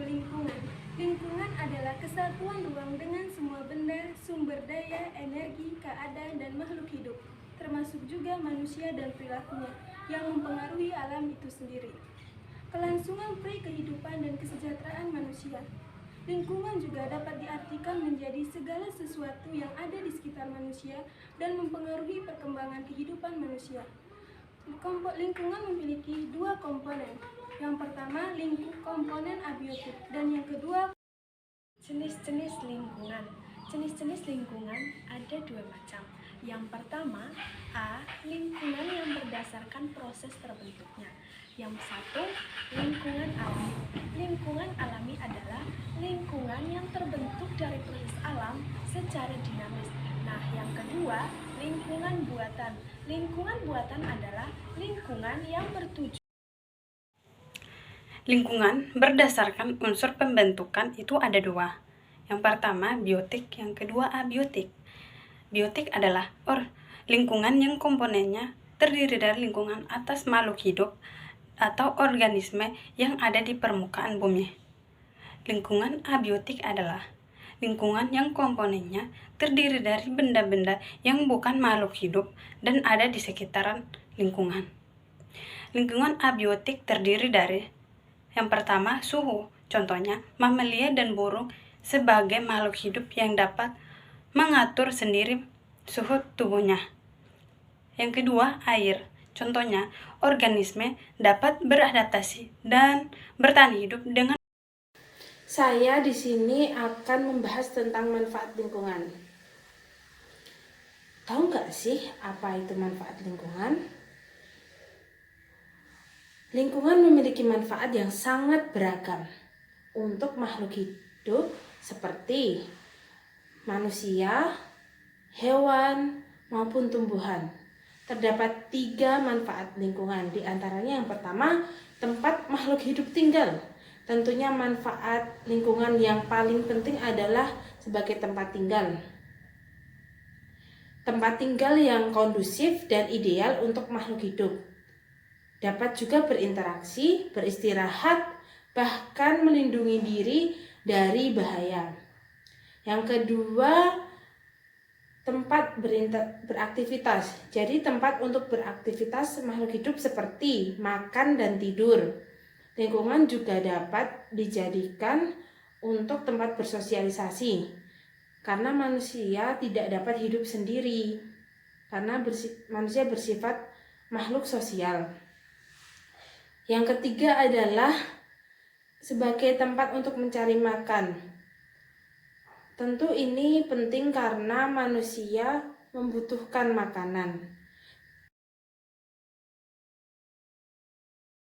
lingkungan. Lingkungan adalah kesatuan ruang dengan semua benda, sumber daya, energi, keadaan, dan makhluk hidup, termasuk juga manusia dan perilakunya, yang mempengaruhi alam itu sendiri. Kelangsungan kehidupan dan kesejahteraan manusia. Lingkungan juga dapat diartikan menjadi segala sesuatu yang ada di sekitar manusia dan mempengaruhi perkembangan kehidupan manusia. Lingkungan memiliki dua komponen. Yang pertama, komponen abiotik, dan yang kedua, jenis-jenis lingkungan. Jenis-jenis lingkungan ada dua macam. Yang pertama, A. Lingkungan yang berdasarkan proses terbentuknya. Yang satu, lingkungan alami. Lingkungan alami adalah lingkungan yang terbentuk dari proses alam secara dinamis. Nah, yang kedua, lingkungan buatan. Lingkungan buatan adalah lingkungan yang bertujuan. Lingkungan berdasarkan unsur pembentukan itu ada dua. Yang pertama biotik, yang kedua abiotik. Biotik adalah lingkungan yang komponennya terdiri dari lingkungan atas makhluk hidup atau organisme yang ada di permukaan bumi. Lingkungan abiotik adalah lingkungan yang komponennya terdiri dari benda-benda yang bukan makhluk hidup dan ada di sekitaran lingkungan. Lingkungan abiotik terdiri dari yang pertama, suhu. Contohnya, mamalia dan burung sebagai makhluk hidup yang dapat mengatur sendiri suhu tubuhnya. Yang kedua, air. Contohnya, organisme dapat beradaptasi dan bertahan hidup dengan. Saya di sini akan membahas tentang manfaat lingkungan. Tahu nggak sih apa itu manfaat lingkungan? Lingkungan memiliki manfaat yang sangat beragam untuk makhluk hidup seperti manusia, hewan, maupun tumbuhan. Terdapat 3 manfaat lingkungan, di antaranya yang pertama, tempat makhluk hidup tinggal. Tentunya manfaat lingkungan yang paling penting adalah sebagai tempat tinggal. Tempat tinggal yang kondusif dan ideal untuk makhluk hidup. Dapat juga berinteraksi, beristirahat, bahkan melindungi diri dari bahaya. Yang kedua, tempat beraktivitas. Jadi tempat untuk beraktivitas makhluk hidup seperti makan dan tidur. Lingkungan juga dapat dijadikan untuk tempat bersosialisasi. Karena manusia tidak dapat hidup sendiri. Karena manusia bersifat makhluk sosial. Yang ketiga adalah sebagai tempat untuk mencari makan. Tentu ini penting karena manusia membutuhkan makanan.